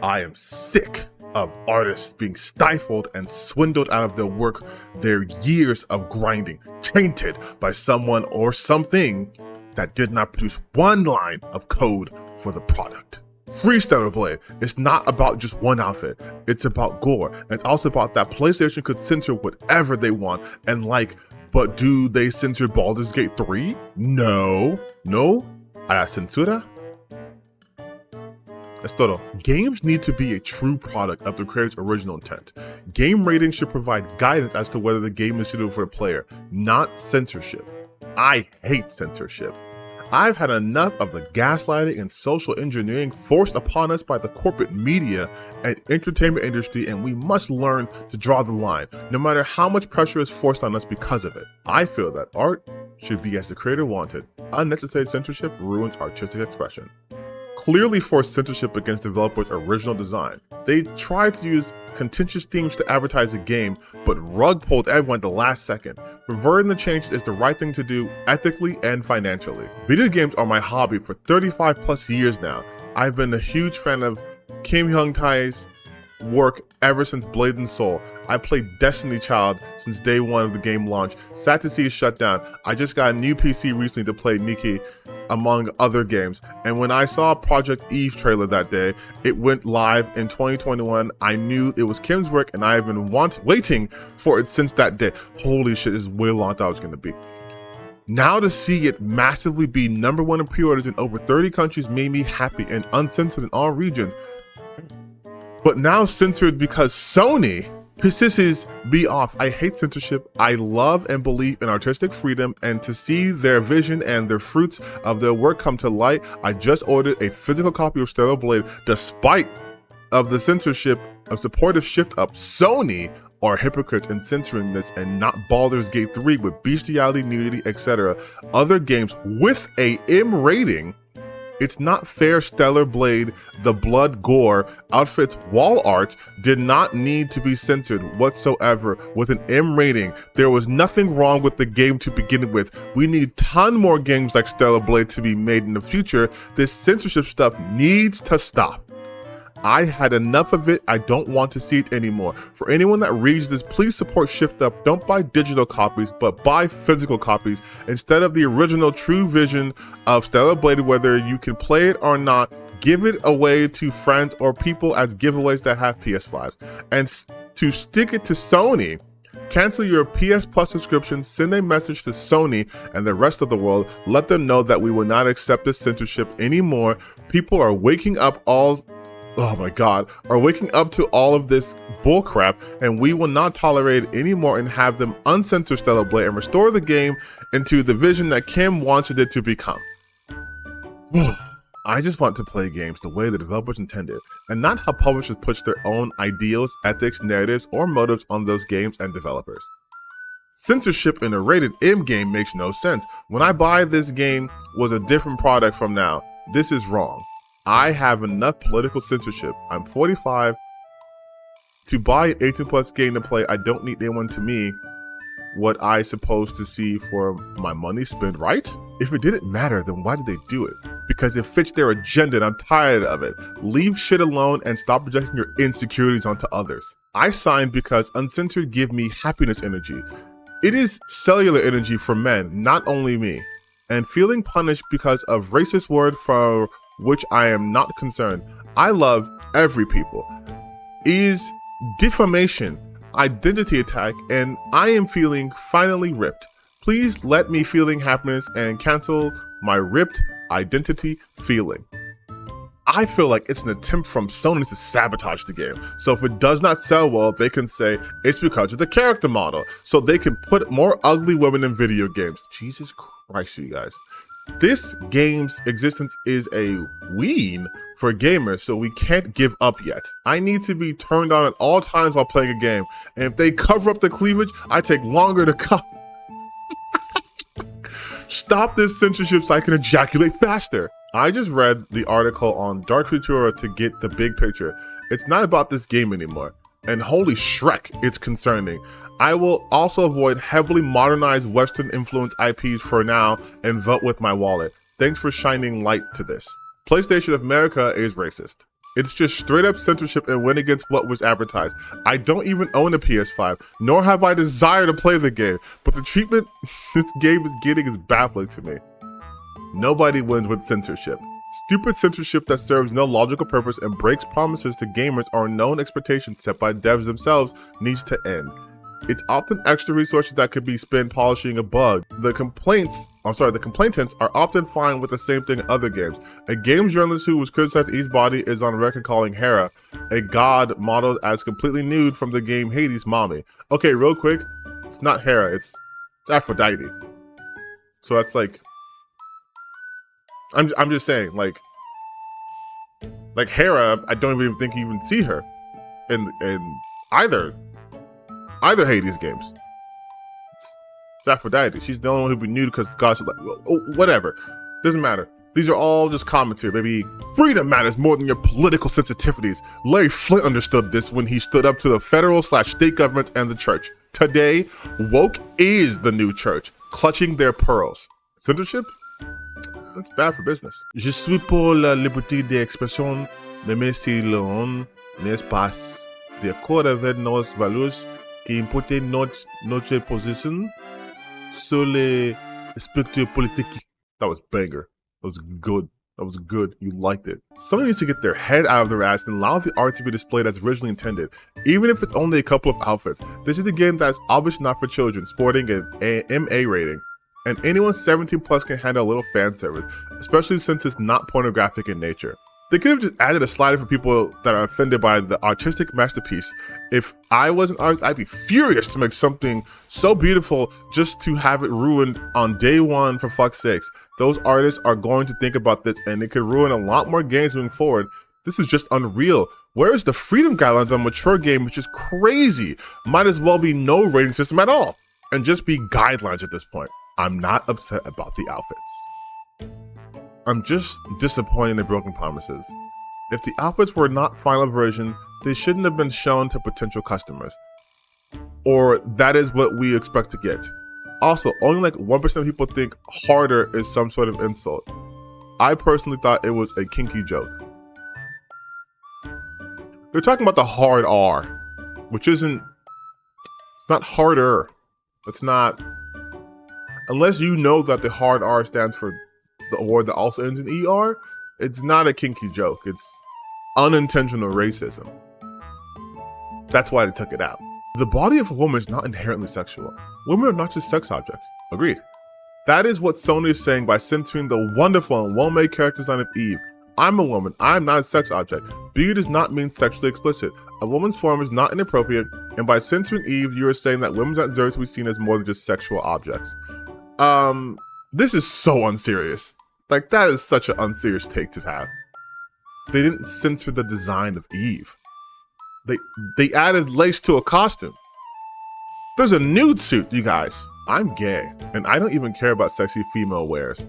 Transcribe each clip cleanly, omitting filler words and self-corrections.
I am sick of artists being stifled and swindled out of their work, their years of grinding, tainted by someone or something that did not produce one line of code for the product. Free Stellar Blade is not about just one outfit, it's about gore, and it's also about that PlayStation could censor whatever they want, and but do they censor Baldur's Gate 3? No. ¿A la censura? Es todo. Games need to be a true product of the creator's original intent. Game ratings should provide guidance as to whether the game is suitable for the player, not censorship. I hate censorship. I've had enough of the gaslighting and social engineering forced upon us by the corporate media and entertainment industry, and we must learn to draw the line, no matter how much pressure is forced on us because of it. I feel that art should be as the creator wanted. Unnecessary censorship ruins artistic expression. Clearly forced censorship against developers' original design. They tried to use contentious themes to advertise a game, but rug pulled everyone at the last second. Reverting the changes is the right thing to do ethically and financially. Video games are my hobby for 35 plus years now. I've been a huge fan of Kim Hyung-tae's work ever since Blade and Soul. I played Destiny Child since day one of the game launch. Sad to see it shut down. I just got a new PC recently to play Nikki, among other games. And when I saw Project Eve trailer that day, it went live in 2021. I knew it was Kim's work, and I have been waiting for it since that day. Holy shit, this is way long I thought it was going to be. Now to see it massively be #1 in pre-orders in over 30 countries made me happy, and uncensored in all regions. But now censored because Sony pisses me off. I hate censorship. I love and believe in artistic freedom, and to see their vision and their fruits of their work come to light, I just ordered a physical copy of Stellar Blade despite of the censorship of supportive shift up. Sony are hypocrites in censoring this, and not Baldur's Gate 3 with bestiality, nudity, etc. Other games with a M rating. It's not fair. Stellar Blade, the blood, gore, outfits, wall art did not need to be censored whatsoever with an M rating. There was nothing wrong with the game to begin with. We need ton more games like Stellar Blade to be made in the future. This censorship stuff needs to stop. I had enough of it. I don't want to see it anymore. For anyone that reads this, please support Shift Up. Don't buy digital copies, but buy physical copies instead of the original true vision of Stellar Blade. Whether you can play it or not, give it away to friends or people as giveaways that have PS5. And to stick it to Sony, cancel your PS Plus subscription, send a message to Sony and the rest of the world. Let them know that we will not accept this censorship anymore. People are waking up are waking up to all of this bullcrap, and we will not tolerate it anymore and have them uncensor Stellar Blade and restore the game into the vision that Kim wanted it to become. I just want to play games the way the developers intended, and not how publishers push their own ideals, ethics, narratives, or motives on those games and developers. Censorship in a rated M game makes no sense. When I buy this game was a different product from now. This is wrong. I have enough political censorship. I'm 45. To buy an 18 plus game to play, I don't need anyone to me what I supposed to see for my money spent, right? If it didn't matter, then why did they do it? Because it fits their agenda and I'm tired of it. Leave shit alone and stop projecting your insecurities onto others. I signed because uncensored give me happiness energy. It is cellular energy for men, not only me. And feeling punished because of racist word for which I am not concerned. I love every people. Is defamation, identity attack, and I am feeling finally ripped. Please let me feeling happiness and cancel my ripped identity feeling. I feel like it's an attempt from Sony to sabotage the game. So if it does not sell well, they can say it's because of the character model. So they can put more ugly women in video games. Jesus Christ, you guys. This game's existence is a wean for gamers, so we can't give up yet. I need to be turned on at all times while playing a game. And if they cover up the cleavage, I take longer to come. Stop this censorship so I can ejaculate faster. I just read the article on Dark Futura to get the big picture. It's not about this game anymore. And holy Shrek, it's concerning. I will also avoid heavily modernized Western influenced IPs for now and vote with my wallet. Thanks for shining light to this. PlayStation of America is racist. It's just straight up censorship and went against what was advertised. I don't even own a PS5, nor have I desire to play the game, but the treatment this game is getting is baffling to me. Nobody wins with censorship. Stupid censorship that serves no logical purpose and breaks promises to gamers or known expectations set by devs themselves needs to end. It's often extra resources that could be spent polishing a bug. The complainants are often fine with the same thing in other games. A game journalist who was criticized Eve's body is on record calling Hera, a god modeled as completely nude from the game Hades, mommy. Okay, real quick, it's not Hera, it's Aphrodite. So that's like, I'm just saying, like Hera, I don't even think you even see her in either Hades games. It's Aphrodite. She's the only one who'd be nude because gods are like, well, oh, whatever. Doesn't matter. These are all just commentary, baby. Freedom matters more than your political sensitivities. Larry Flint understood this when he stood up to the federal/state government and the church. Today, woke is the new church, clutching their pearls. Censorship? That's bad for business. Je suis pour la liberté d'expression, même si l'on n'est pas d'accord avec nos valeurs qui imposent notre position sur les spectres politiques. That was banger. That was good. That was good. You liked it. Someone needs to get their head out of their ass and allow the art to be displayed as originally intended, even if it's only a couple of outfits. This is a game that is obviously not for children, sporting an MA rating. And anyone 17 plus can handle a little fan service, especially since it's not pornographic in nature. They could have just added a slider for people that are offended by the artistic masterpiece. If I was an artist, I'd be furious to make something so beautiful just to have it ruined on day one, for fuck's sakes. Those artists are going to think about this and it could ruin a lot more games moving forward. This is just unreal. Where is the freedom guidelines on a mature game, which is crazy? Might as well be no rating system at all and just be guidelines at this point. I'm not upset about the outfits. I'm just disappointed in the broken promises. If the outfits were not final version, they shouldn't have been shown to potential customers. Or that is what we expect to get. Also, only like 1% of people think harder is some sort of insult. I personally thought it was a kinky joke. They're talking about the hard R, which isn't, it's not harder. It's not, unless you know that the hard R stands for the word that also ends in ER, it's not a kinky joke. It's unintentional racism. That's why they took it out. The body of a woman is not inherently sexual. Women are not just sex objects. Agreed. That is what Sony is saying by censoring the wonderful and well-made character design of Eve. I'm a woman. I'm not a sex object. Beauty does not mean sexually explicit. A woman's form is not inappropriate, and by censoring Eve, you are saying that women don't deserve to be seen as more than just sexual objects. This is so unserious. Like, that is such an unserious take to have. They didn't censor the design of Eve. They added lace to a costume. There's a nude suit, you guys. I'm gay, and I don't even care about sexy female wares.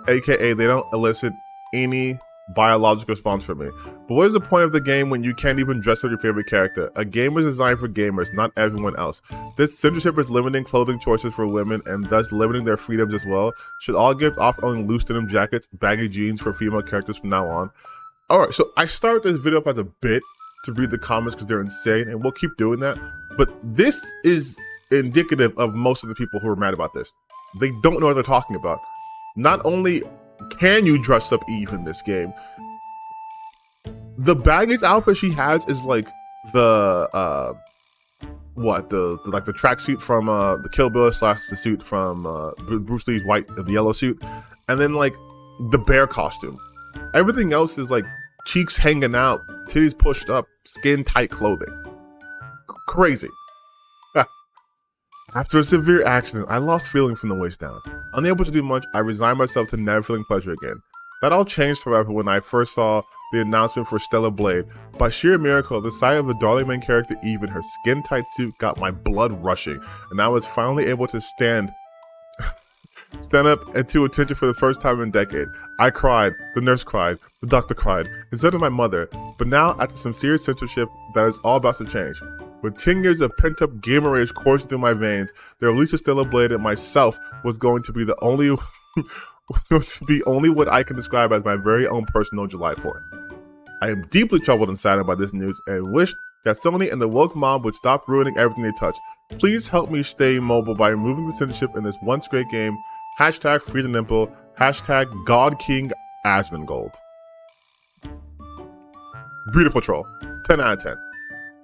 AKA, they don't elicit any biological response from me. But what is the point of the game when you can't even dress up your favorite character? A game is designed for gamers, not everyone else. This censorship is limiting clothing choices for women and thus limiting their freedoms as well. Should all games offer only loose denim jackets, baggy jeans for female characters from now on? Alright, so I started this video up as a bit to read the comments because they're insane, and we'll keep doing that. But this is indicative of most of the people who are mad about this. They don't know what they're talking about. Not only can you dress up Eve in this game, the baggage outfit she has is like the the tracksuit from the Kill Bill / the suit from Bruce Lee's the yellow suit, and then like the bear costume. Everything else is like cheeks hanging out, titties pushed up, skin tight clothing. Crazy. After a severe accident, I lost feeling from the waist down. Unable to do much, I resigned myself to never feeling pleasure again. That all changed forever when I first saw the announcement for Stellar Blade. By sheer miracle, the sight of the darling main character Eve in her skin-tight suit got my blood rushing, and I was finally able to stand up and to attention for the first time in a decade. I cried, the nurse cried, the doctor cried, instead of my mother. But now, after some serious censorship, that is all about to change. With 10 years of pent-up gamer rage coursing through my veins, the release of Stellar Blade and myself was going to be the only what I can describe as my very own personal July 4th. I am deeply troubled and saddened by this news and wish that Sony and the woke mob would stop ruining everything they touch. Please help me stay mobile by removing the censorship in this once great game. Hashtag free the nipple. Hashtag God King Asmongold. Beautiful troll. 10 out of 10.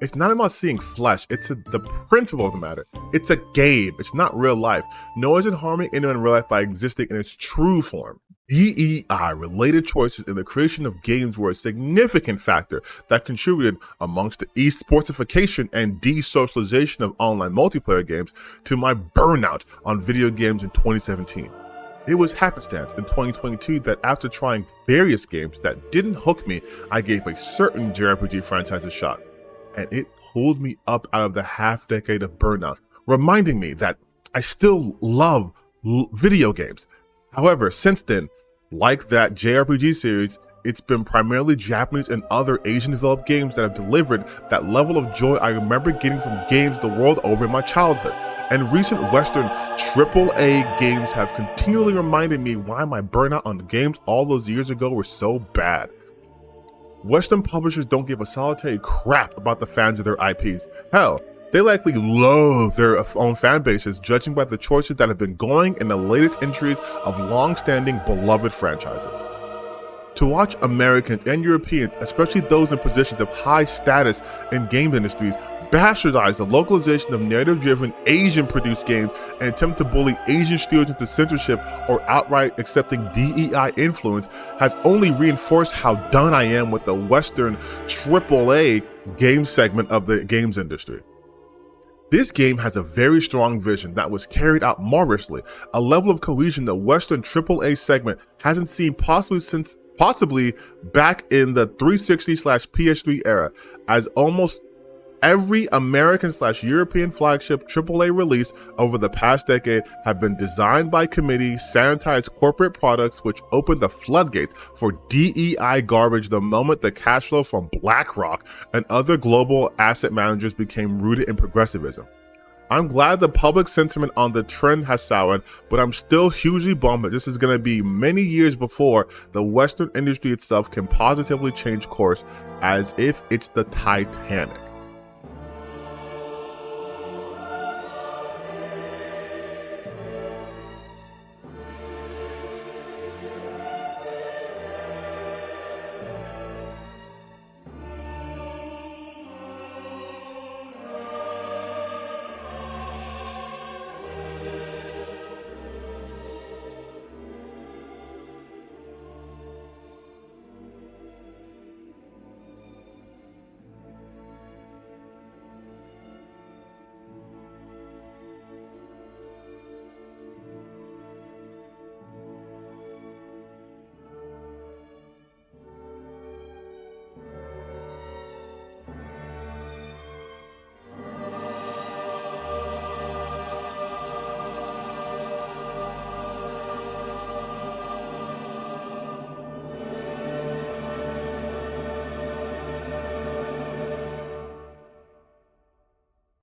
It's not about seeing flesh, it's the principle of the matter. It's a game, it's not real life. Nor is it harming anyone in real life by existing in its true form. DEI-related choices in the creation of games were a significant factor that contributed, amongst the esportification and de-socialization of online multiplayer games, to my burnout on video games in 2017. It was happenstance in 2022 that after trying various games that didn't hook me, I gave a certain JRPG franchise a shot. And it pulled me up out of the half-decade of burnout, reminding me that I still love video games. However, since then, like that JRPG series, it's been primarily Japanese and other Asian-developed games that have delivered that level of joy I remember getting from games the world over in my childhood. And recent Western AAA games have continually reminded me why my burnout on games all those years ago were so bad. Western publishers don't give a solitary crap about the fans of their IPs. Hell, they likely loathe their own fan bases, judging by the choices that have been going in the latest entries of long-standing beloved franchises. To watch Americans and Europeans, especially those in positions of high status in game industries, bastardize the localization of narrative-driven Asian-produced games and attempt to bully Asian studios into censorship or outright accepting DEI influence has only reinforced how done I am with the Western AAA game segment of the games industry. This game has a very strong vision that was carried out marvelously, a level of cohesion the Western AAA segment hasn't seen possibly back in the 360/PS3 era, as almost every American/European flagship AAA release over the past decade have been designed by committee, sanitized corporate products which opened the floodgates for DEI garbage the moment the cash flow from BlackRock and other global asset managers became rooted in progressivism. I'm glad the public sentiment on the trend has soured, but I'm still hugely bummed that this is going to be many years before the Western industry itself can positively change course, as if it's the Titanic.